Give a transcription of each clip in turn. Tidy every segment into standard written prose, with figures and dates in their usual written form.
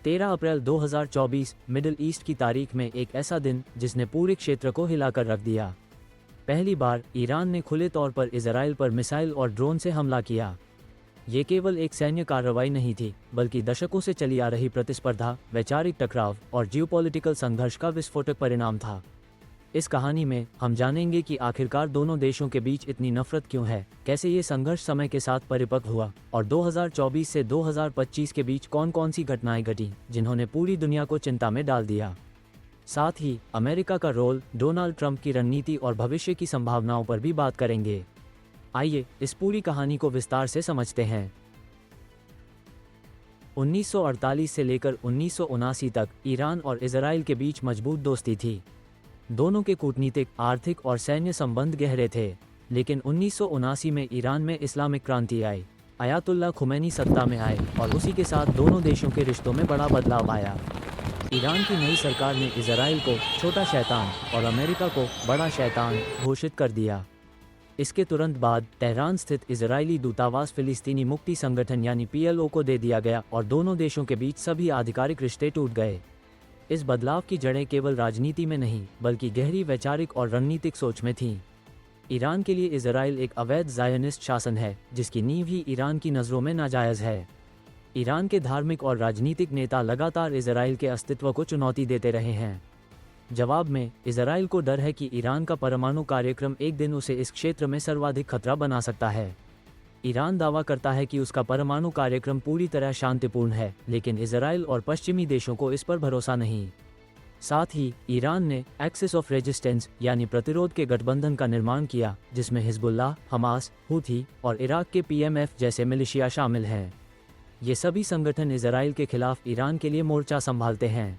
13 अप्रैल 2024 middle east की तारीख में एक ऐसा दिन जिसने पूरे क्षेत्र को हिलाकर रख दिया। पहली बार ईरान ने खुले तौर पर इजराइल पर मिसाइल और ड्रोन से हमला किया। ये केवल एक सैन्य कार्रवाई नहीं थी, बल्कि दशकों से चली आ रही प्रतिस्पर्धा, वैचारिक टकराव और जियोपॉलिटिकल संघर्ष का विस्फोटक परिणाम था। इस कहानी में हम जानेंगे कि आखिरकार दोनों देशों के बीच इतनी नफरत क्यों है, कैसे ये संघर्ष समय के साथ परिपक्व हुआ और 2024 से 2025 के बीच कौन कौन सी घटनाएं घटी जिन्होंने पूरी दुनिया को चिंता में डाल दिया। साथ ही अमेरिका का रोल, डोनाल्ड ट्रंप की रणनीति और भविष्य की संभावनाओं पर भी बात करेंगे। आइए इस पूरी कहानी को विस्तार से समझते हैं। 1948 से लेकर 1979 तक ईरान और इजराइल के बीच मजबूत दोस्ती थी। दोनों के कूटनीतिक, आर्थिक और सैन्य संबंध गहरे थे। लेकिन 1979 में ईरान में इस्लामिक क्रांति आई, अयातुल्ला खुमैनी सत्ता में आए और उसी के साथ दोनों देशों के रिश्तों में बड़ा बदलाव आया। ईरान की नई सरकार ने इजराइल को छोटा शैतान और अमेरिका को बड़ा शैतान घोषित कर दिया। इसके तुरंत बाद तेहरान स्थित इजरायली दूतावास फिलिस्तीनी मुक्ति संगठन यानी PLO को दे दिया गया और दोनों देशों के बीच सभी आधिकारिक रिश्ते टूट गए। इस बदलाव की जड़ें केवल राजनीति में नहीं, बल्कि गहरी वैचारिक और रणनीतिक सोच में थीं। ईरान के लिए इजराइल एक अवैध ज़ायनिस्ट शासन है, जिसकी नींव ही ईरान की नज़रों में नाजायज़ है। ईरान के धार्मिक और राजनीतिक नेता लगातार इजराइल के अस्तित्व को चुनौती देते रहे हैं। जवाब में इजराइल को डर है कि ईरान का परमाणु कार्यक्रम एक दिन उसे इस क्षेत्र में सर्वाधिक खतरा बना सकता है। ईरान दावा करता है कि उसका परमाणु कार्यक्रम पूरी तरह शांतिपूर्ण है, लेकिन इजराइल और पश्चिमी देशों को इस पर भरोसा नहीं। साथ ही ईरान ने एक्सिस ऑफ रेजिस्टेंस यानी प्रतिरोध के गठबंधन का निर्माण किया, जिसमें हिजबुल्लाह, हमास, हूथी और इराक के PMF जैसे मिलिशिया शामिल हैं। ये सभी संगठन इजराइल के खिलाफ ईरान के लिए मोर्चा संभालते हैं।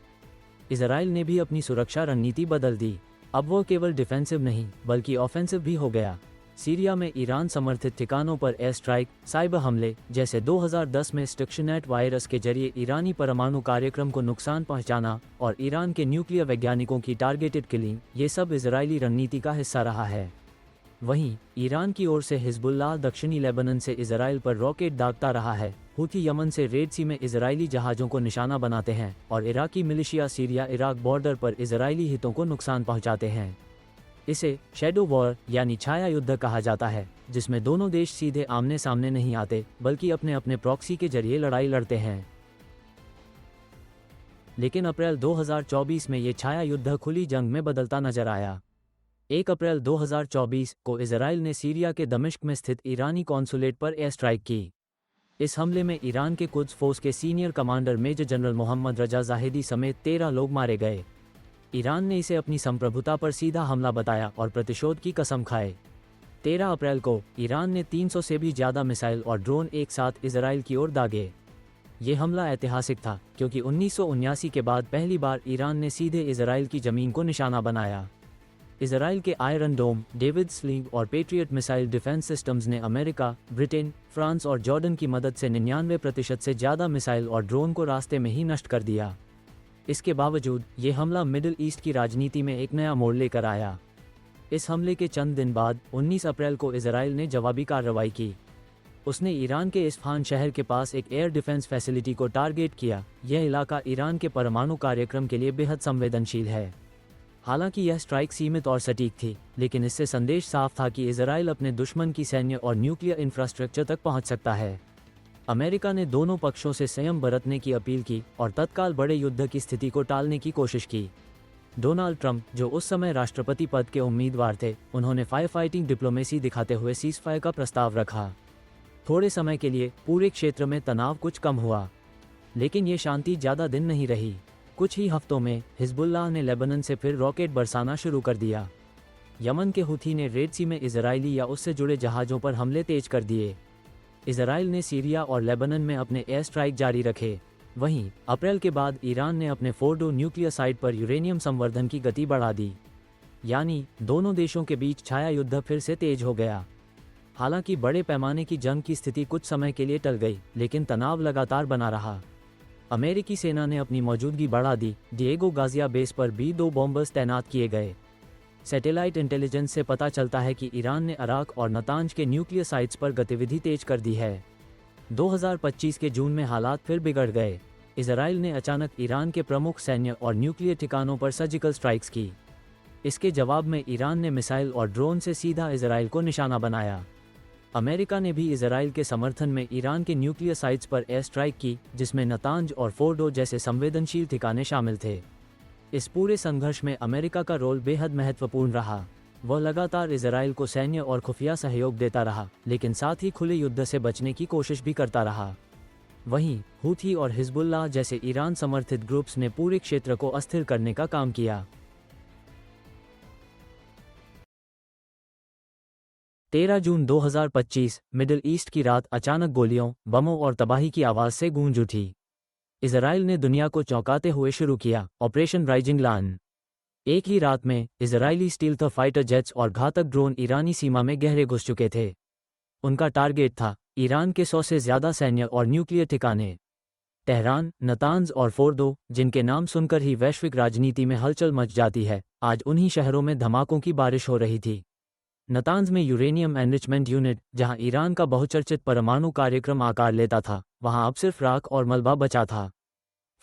इजराइल ने भी अपनी सुरक्षा रणनीति बदल दी। अब वो केवल डिफेंसिव नहीं, बल्कि ऑफेंसिव भी हो गया। सीरिया में ईरान समर्थित ठिकानों पर एयर स्ट्राइक, साइबर हमले, जैसे 2010 में स्टक्सनेट वायरस के जरिए ईरानी परमाणु कार्यक्रम को नुकसान पहुंचाना और ईरान के न्यूक्लियर वैज्ञानिकों की टारगेटेड किलिंग, ये सब इजरायली रणनीति का हिस्सा रहा है। वहीं ईरान की ओर से हिजबुल्लाह दक्षिणी लेबनान से इजराइल पर रॉकेट दागता रहा है, हूथी यमन से रेड सी में इजरायली जहाज़ों को निशाना बनाते हैं और Iraqi militia Syria Iraq border पर इजरायली हितों को नुकसान पहुंचाते हैं। इसे शैडो वॉर यानी छाया युद्ध कहा जाता है, जिसमें दोनों देश सीधे आमने सामने नहीं आते, बल्कि अपने अपने प्रॉक्सी के जरिए लड़ाई लड़ते हैं। लेकिन अप्रैल 2024 में ये छाया युद्ध खुली जंग में बदलता नजर आया। 1 अप्रैल 2024 को इजराइल ने सीरिया के दमिश्क में स्थित ईरानी कॉन्सुलेट पर एयर स्ट्राइक की। इस हमले में ईरान के कुद्स फोर्स के senior commander major general Mohammad Reza Zahedi समेत 13 लोग मारे गए। ईरान ने इसे अपनी संप्रभुता पर सीधा हमला बताया और प्रतिशोध की कसम खाए। 13 अप्रैल को ईरान ने 300 से भी ज़्यादा मिसाइल और ड्रोन एक साथ इजराइल की ओर दागे। ये हमला ऐतिहासिक था, क्योंकि 1979 के बाद पहली बार ईरान ने सीधे इजराइल की ज़मीन को निशाना बनाया। इजराइल के आयरन डोम, डेविड स्लिंग और पेट्रियट मिसाइल डिफेंस सिस्टम्स ने अमेरिका, ब्रिटेन, फ्रांस और जॉर्डन की मदद से 99% से ज़्यादा मिसाइल और ड्रोन को रास्ते में ही नष्ट कर दिया। इसके बावजूद ये हमला मिडिल ईस्ट की राजनीति में एक नया मोड़ लेकर आया। इस हमले के चंद दिन बाद 19 अप्रैल को इजराइल ने जवाबी कार्रवाई की। उसने ईरान के इस्फहान शहर के पास एक एयर डिफेंस फैसिलिटी को टारगेट किया। यह इलाका ईरान के परमाणु कार्यक्रम के लिए बेहद संवेदनशील है। हालांकि यह स्ट्राइक सीमित और सटीक थी, लेकिन इससे संदेश साफ था कि इजराइल अपने दुश्मन की सैन्य और न्यूक्लियर इंफ्रास्ट्रक्चर तक पहुंच सकता है। अमेरिका ने दोनों पक्षों से संयम बरतने की अपील की और तत्काल बड़े युद्ध की स्थिति को टालने की कोशिश की। डोनाल्ड ट्रंप, जो उस समय राष्ट्रपति पद के उम्मीदवार थे, उन्होंने फायर फाइटिंग डिप्लोमेसी दिखाते हुए सीज़फायर का प्रस्ताव रखा। थोड़े समय के लिए पूरे क्षेत्र में तनाव कुछ कम हुआ, लेकिन ये शांति ज़्यादा दिन नहीं रही। कुछ ही हफ्तों में हिजबुल्लाह ने लेबनान से फिर रॉकेट बरसाना शुरू कर दिया। यमन के हूथी ने रेड सी में इजरायली या उससे जुड़े जहाज़ों पर हमले तेज कर दिए। इजराइल ने सीरिया और लेबनान में अपने एयर स्ट्राइक जारी रखे। वहीं अप्रैल के बाद ईरान ने अपने फोर्डो न्यूक्लियर साइट पर यूरेनियम संवर्धन की गति बढ़ा दी। यानी दोनों देशों के बीच छाया युद्ध फिर से तेज हो गया। हालांकि बड़े पैमाने की जंग की स्थिति कुछ समय के लिए टल गई, लेकिन तनाव लगातार बना रहा। अमेरिकी सेना ने अपनी मौजूदगी बढ़ा दी। डिएगो गाजिया बेस पर भी 2 बॉम्बर्स तैनात किए गए। सैटेलाइट इंटेलिजेंस से पता चलता है कि ईरान ने अराक और नतांज के न्यूक्लियर साइट्स पर गतिविधि तेज कर दी है। 2025 के जून में हालात फिर बिगड़ गए। इजराइल ने अचानक ईरान के प्रमुख सैन्य और न्यूक्लियर ठिकानों पर सर्जिकल स्ट्राइक्स की। इसके जवाब में ईरान ने मिसाइल और ड्रोन से सीधा इजराइल को निशाना बनाया। अमेरिका ने भी इजराइल के समर्थन में ईरान के न्यूक्लियर साइट्स पर एयर स्ट्राइक की, जिसमें नतांज और फोर्डो जैसे संवेदनशील ठिकाने शामिल थे। इस पूरे संघर्ष में अमेरिका का रोल बेहद महत्वपूर्ण रहा। वह लगातार इजराइल को सैन्य और खुफिया सहयोग देता रहा, लेकिन साथ ही खुले युद्ध से बचने की कोशिश भी करता रहा। वहीं हूथी और हिजबुल्लाह जैसे ईरान समर्थित ग्रुप्स ने पूरे क्षेत्र को अस्थिर करने का काम किया। 13 जून 2025 मिडिल ईस्ट की रात अचानक गोलियों, बमों और तबाही की आवाज़ से गूंज उठी। इजराइल ने दुनिया को चौंकाते हुए शुरू किया ऑपरेशन राइजिंग लायन। एक ही रात में इजरायली स्टील्थ फाइटर जेट्स और घातक ड्रोन ईरानी सीमा में गहरे घुस चुके थे। उनका टारगेट था ईरान के 100 से ज़्यादा सैन्य और न्यूक्लियर ठिकाने। तेहरान, नतांज और फोर्दो, जिनके नाम सुनकर ही वैश्विक राजनीति में हलचल मच जाती है, आज उन्हीं शहरों में धमाकों की बारिश हो रही थी। नतांज में यूरेनियम एनरिचमेंट यूनिट, जहां ईरान का बहुचर्चित परमाणु कार्यक्रम आकार लेता था, वहां अब सिर्फ राख और मलबा बचा था।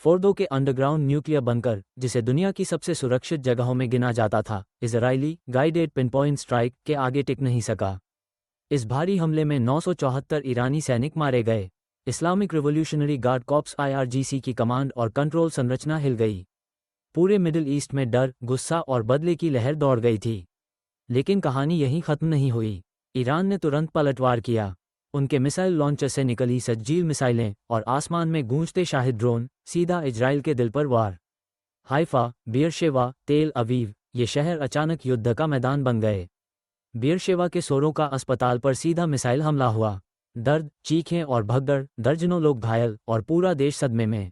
फोर्दो के अंडरग्राउंड न्यूक्लियर बंकर, जिसे दुनिया की सबसे सुरक्षित जगहों में गिना जाता था, इजरायली गाइडेड पिनपॉइंट स्ट्राइक के आगे टिक नहीं सका। इस भारी हमले में 974 ईरानी सैनिक मारे गए। Islamic revolutionary guard corps IRGC की कमांड और कंट्रोल संरचना हिल गई। पूरे मिडिल ईस्ट में डर, गुस्सा और बदले की लहर दौड़ गई थी। लेकिन कहानी यहीं खत्म नहीं हुई। ईरान ने तुरंत पलटवार किया। उनके मिसाइल लॉन्चर से निकली सज्जील मिसाइलें और आसमान में गूंजते शाहिद ड्रोन सीधा इजराइल के दिल पर वार। हाइफा, बीयरशेवा, तेल अवीव, ये शहर अचानक युद्ध का मैदान बन गए। बीयरशेवा के सोरोका अस्पताल पर सीधा मिसाइल हमला हुआ। दर्द, चीखें और भगदड़, दर्जनों लोग घायल और पूरा देश सदमे में।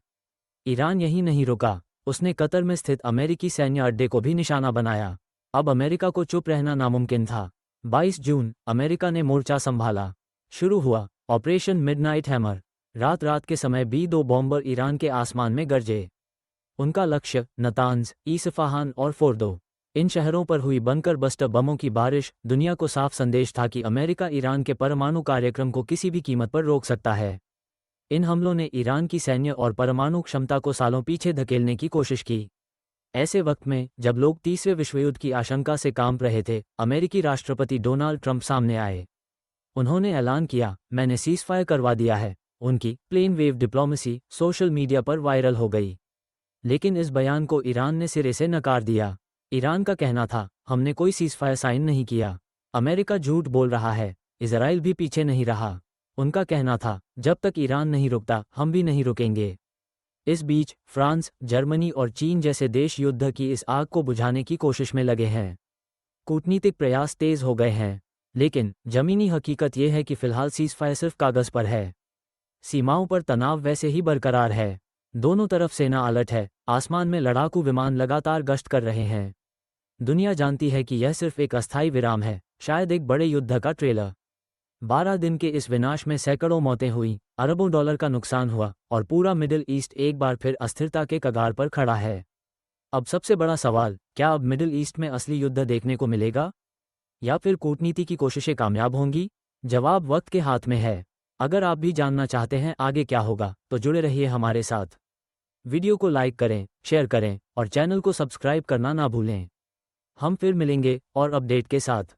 ईरान यहीं नहीं रुका, उसने कतर में स्थित अमेरिकी सैन्य अड्डे को भी निशाना बनाया। अब अमेरिका को चुप रहना नामुमकिन था। 22 जून अमेरिका ने मोर्चा संभाला। शुरू हुआ ऑपरेशन मिडनाइट हैमर। रात रात के समय B-2 बॉम्बर ईरान के आसमान में गरजे। उनका लक्ष्य नतांज, ईस्फहान और फोर्दो। इन शहरों पर हुई बंकर बस्टर बमों की बारिश दुनिया को साफ संदेश था कि अमेरिका ईरान के परमाणु कार्यक्रम को किसी भी कीमत पर रोक सकता है। इन हमलों ने ईरान की सैन्य और परमाणु क्षमता को सालों पीछे धकेलने की कोशिश की। ऐसे वक्त में जब लोग तीसरे विश्वयुद्ध की आशंका से कांप रहे थे, अमेरिकी राष्ट्रपति डोनाल्ड ट्रंप सामने आए। उन्होंने ऐलान किया, मैंने सीज़फायर करवा दिया है। उनकी plane wave diplomacy social media पर वायरल हो गई। लेकिन इस बयान को ईरान ने सिरे से नकार दिया। ईरान का कहना था, हमने कोई सीज़फायर साइन नहीं किया। अमेरिका झूठ बोल रहा है। इजराइल भी पीछे नहीं रहा। उनका कहना था, जब तक ईरान नहीं रुकता, हम भी नहीं रुकेंगे। इस बीच फ्रांस, जर्मनी और चीन जैसे देश युद्ध की इस आग को बुझाने की कोशिश में लगे हैं। कूटनीतिक प्रयास तेज हो गए हैं, लेकिन जमीनी हकीकत यह है कि फिलहाल सीज़फायर सिर्फ कागज पर है। सीमाओं पर तनाव वैसे ही बरकरार है। दोनों तरफ सेना अलर्ट है। आसमान में लड़ाकू विमान लगातार गश्त कर रहे हैं। दुनिया जानती है कि यह सिर्फ एक अस्थायी विराम है, शायद एक बड़े युद्ध का ट्रेलर। 12 दिन के इस विनाश में सैकड़ों मौतें हुई, अरबों डॉलर का नुकसान हुआ और पूरा मिडिल ईस्ट एक बार फिर अस्थिरता के कगार पर खड़ा है। अब सबसे बड़ा सवाल, क्या अब मिडिल ईस्ट में असली युद्ध देखने को मिलेगा या फिर कूटनीति की कोशिशें कामयाब होंगी? जवाब वक्त के हाथ में है। अगर आप भी जानना चाहते हैं आगे क्या होगा, तो जुड़े रहिए हमारे साथ। वीडियो को लाइक करें, शेयर करें और चैनल को सब्सक्राइब करना ना भूलें। हम फिर मिलेंगे और अपडेट के साथ।